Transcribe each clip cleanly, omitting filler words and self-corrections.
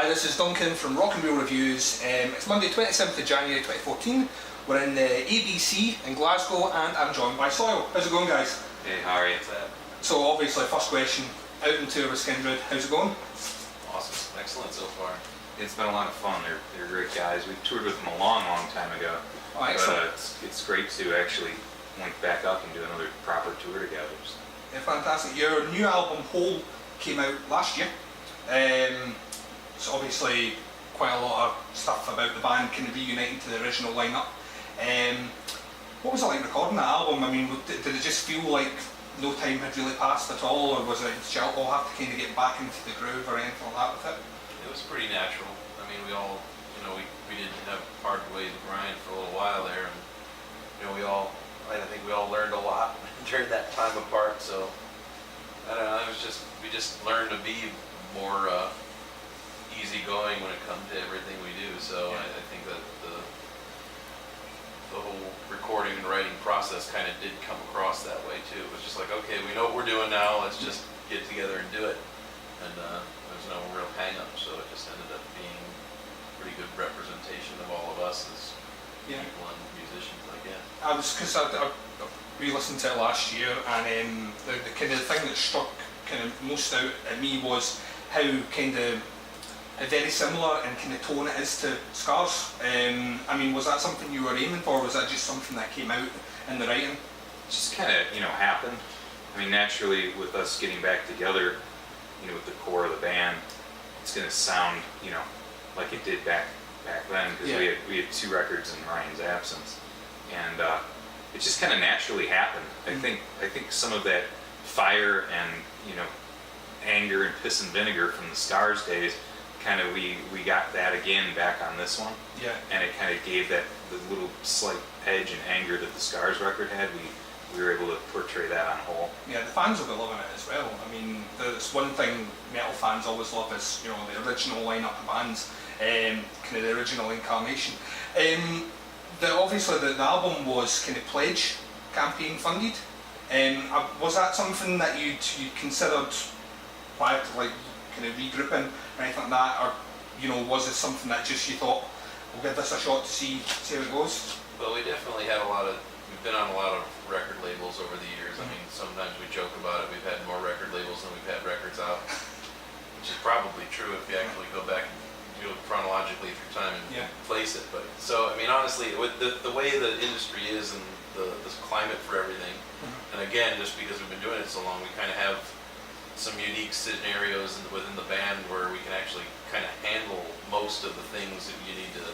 Hi, this is Duncan from Rock and Roll Reviews. It's Monday 27th of January 2014. We're in the ABC in Glasgow and I'm joined by Soil. How's it going, guys? Hey, how are you? So obviously, first question, out in tour with Skindred, how's it going? Awesome, excellent so far. It's been a lot of fun. They're great guys. We've toured with them a long time ago. Oh, excellent. But it's great to actually link back up and do another proper tour together. Yeah, fantastic. Your new album, Hole, came out last year. So obviously quite a lot of stuff about the band kind of reuniting to the original lineup. What was it like recording that album? I mean, did it just feel like no time had really passed at all, or was it, did you all have to kind of get back into the groove or anything like that with it? It was pretty natural. I mean, we all, we did have hard ways to grind for a little while there, and I think we all learned a lot during that time apart. So I don't know. We just learned to be more easygoing when it comes to everything we do. So yeah. I think that the whole recording and writing process kind of did come across that way too. It was just like, okay, we know what we're doing now. Let's just get together and do it. And there's no real hang-up, so it just ended up being a pretty good representation of all of us as people and musicians, I guess. Because I re-listened to it last year, and the kind of thing that struck kind of most out at me was how kind of very similar in kind of tone it is to Scars. I mean, was that something you were aiming for, or was that just something that came out in the writing? It just kind of, happened. I mean, naturally, with us getting back together, with the core of the band, it's going to sound, like it did back then, because we had 2 records in Ryan's absence, and it just kind of naturally happened. I think some of that fire and anger and piss and vinegar from the Scars days, kind of we got that again back on this one. Yeah. And it kind of gave that the little slight edge and anger that the Scars record had. We were able to portray that on Whole. Yeah, the fans will be loving it as well. I mean, there's one thing metal fans always love is the original lineup of bands, kind of the original incarnation. Obviously the album was kind of Pledge campaign funded. Was that something that you considered prior to kind of regrouping or anything like that, or was it something that just you thought we'll give this a shot to see how it goes? Well, we definitely had we've been on a lot of record labels over the years. I mean, sometimes we joke about it. We've had more record labels than we've had records out, which is probably true if you actually go back and chronologically through time and place it. But so, I mean, honestly, with the way the industry is and the climate for everything, and again, just because we've been doing it so long, we kind of have some unique scenarios within the band where we can actually kind of handle most of the things that you need to,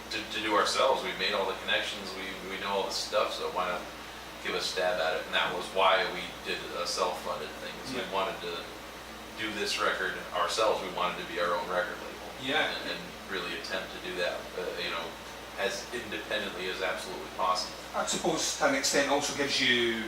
to do ourselves. We've made all the connections, we know all the stuff, so why not give a stab at it? And that was why we did a self-funded thing. We wanted to do this record ourselves. We wanted to be our own record label. Yeah. And really attempt to do that, as independently as absolutely possible. I suppose to an extent also gives you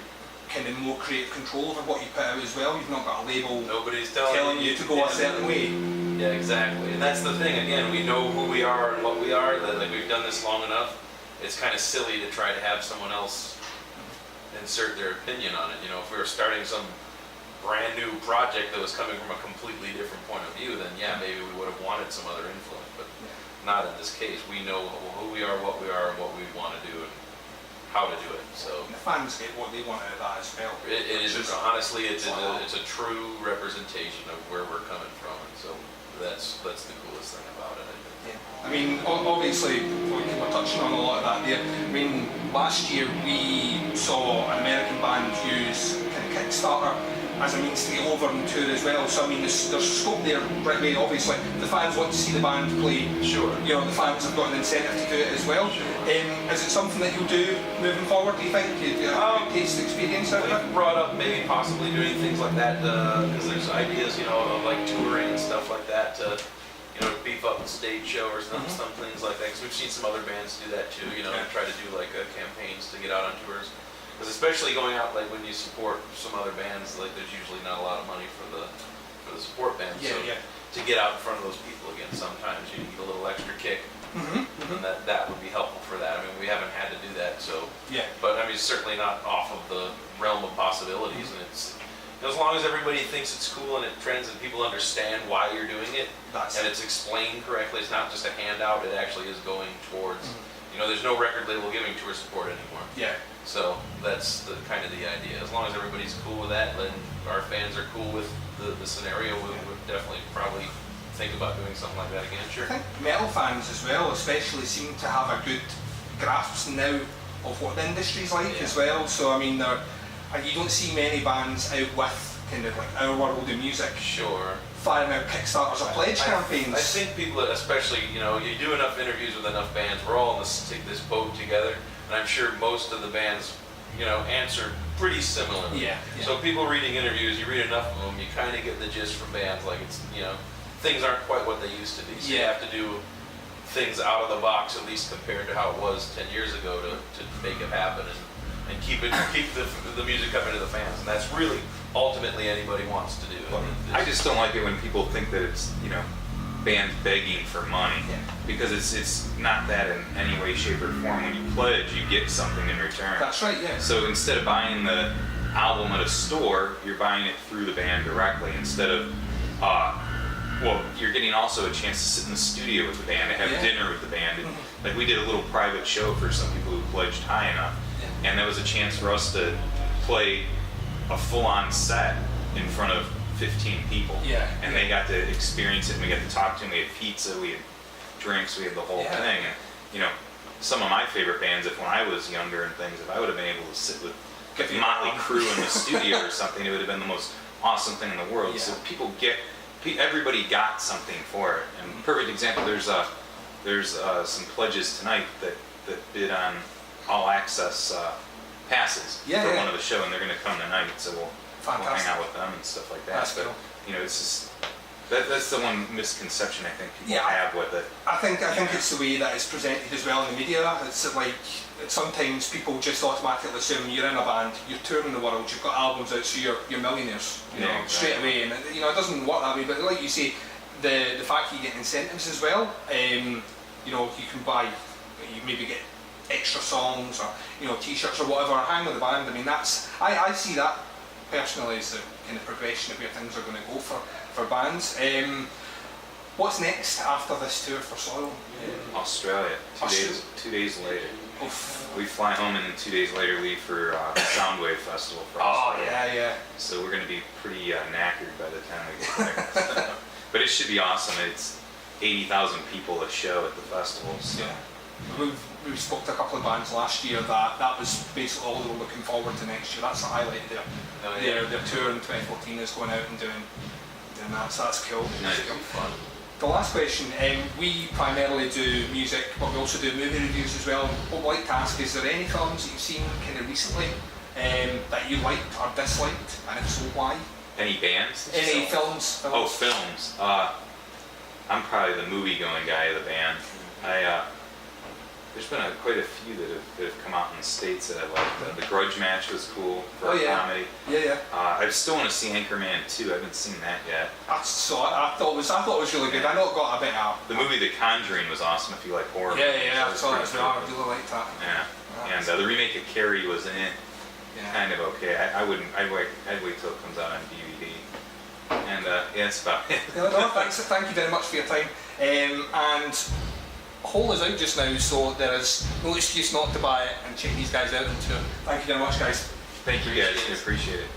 kind of more creative control over what you put out as well. You've not got a label nobody's telling you to go a certain way. Yeah, exactly. And that's the thing, again, we know who we are and what we are, that we've done this long enough. It's kind of silly to try to have someone else insert their opinion on it. If we were starting some brand new project that was coming from a completely different point of view, then maybe we would have wanted some other influence, but not in this case. We know who we are, what we we want to do, and how to do it. So the fans get what they want out of that as well. It is honestly, it's a true representation of where we're coming from, and so that's the coolest thing about it, I think. I mean, obviously, we're touching on a lot of that there. I mean, last year we saw an American band use kind of Kickstarter as a means to get over and tour as well. So I mean, there's scope there right away. Obviously, the fans want to see the band play. Sure. The fans have got an incentive to do it as well. Sure. Is it something that you'll do moving forward? Do you think? Do you have a good taste experience out of it? We've brought up maybe possibly doing things like that because there's ideas, of like touring and stuff like that to, beef up the stage show or some things like that. Because we've seen some other bands do that too. Try to do like campaigns to get out on tours. Because especially going out when you support some other bands, there's usually not a lot of money for the support bands. To get out in front of those people again, sometimes you need a little extra kick, and that would be helpful for that. I mean, we haven't had to do that, so but I mean, it's certainly not off of the realm of possibilities, and it's as long as everybody thinks it's cool and it trends and people understand why you're doing it, That's and it's explained correctly, it's not just a handout, it actually is going towards, you know, there's no record label giving tour support anymore. yeah. So that's the kind of the idea. As long as everybody's cool with that, then our fans are cool with the scenario, we would definitely probably think about doing something like that again, sure. I think metal fans as well, especially, seem to have a good grasp now of what the industry's like as well. So I mean, you don't see many bands out with kind of like Our World of Music Sure. firing out Kickstarters or pledge campaigns. I think people, especially, you know, you do enough interviews with enough bands, we're all in this boat together, and I'm sure most of the bands, you know, answer pretty similarly. Yeah. So people reading interviews, you read enough of them, you kind of get the gist from bands, like it's, you know, things aren't quite what they used to be. So you Yeah. have to do things out of the box, at least compared to how it was 10 years ago to make it happen and keep the music coming to the fans. And that's really ultimately anybody wants to do. I just don't like it when people think that it's, you know, bands begging for money, Yeah. because it's not that in any way, shape, or form. When you pledge, you get something in return. That's right, yeah. So instead of buying the album at a store, you're buying it through the band directly. Instead of, well, you're getting also a chance to sit in the studio with the band and have Yeah. dinner with the band. And, like, we did a little private show for some people who pledged high enough, and that was a chance for us to play a full-on set in front of 15 people. Yeah. And they got to experience it, and we got to talk to them. We had pizza, we had drinks, we had the whole Yeah. thing. And, you know, some of my favorite bands, if when I was younger and things, if I would have been able to sit with Give you Motley an arm. Crue in the studio or something, it would have been the most awesome thing in the world. Yeah. So everybody got something for it. And perfect example, there's some pledges tonight that bid on all access passes Yeah, for yeah. one of the show, and they're going to come tonight, so we'll hang Fantastic. out with them and stuff like that. That's But cool. you know, it's just that's the one misconception I think people Yeah. have with it. I think it's the way that it's presented as well in the media. It's like sometimes people just automatically assume you're in a band, you're touring the world, you've got albums out, so you're millionaires, you know, Yeah, exactly. straight away. And you know, it doesn't work that way. But like you say, the fact you get incentives as well. You know, you can buy, you maybe get extra songs or, you know, t-shirts or whatever, or hang with the band. I mean, I see that personally as the kind of progression of where things are going to go for bands. What's next after this tour for Soil? Australia, Australia. 2 days later. Oof. We fly home, and then 2 days later leave for the Soundwave Festival for Oh Australia. yeah. So we're going to be pretty knackered by the time we get there. But it should be awesome. It's 80,000 people a show at the festival. So. Yeah. We spoke to a couple of bands last year that was basically all they were looking forward to next year. That's the highlight of their tour in 2014 is going out and doing that, so that's cool. Nice. Fun. The last question, we primarily do music, but we also do movie reviews as well. What we'd like to ask is there any films that you've seen kind of recently that you liked or disliked, and if so, why? Any bands? Any films? Oh, films. I'm probably the movie-going guy of the band. There's been quite a few that have come out in the States that I liked. The Grudge Match was cool for a comedy. Yeah. I still want to see Anchorman 2. I haven't seen that yet. I thought it was really good. I know it got a bit of... The movie The Conjuring was awesome if you like horror. Yeah, movies. I was saw that pretty as well. I cool. really liked that. Yeah. And the remake of Carrie was kind of okay. I'd wait till it comes out on DVD. And yeah, that's about it. No, thank you very much for your time. And Hole is out just now, so there is no excuse not to buy it and check these guys out and tour. Thank you very much, guys. Thank you guys. I appreciate it.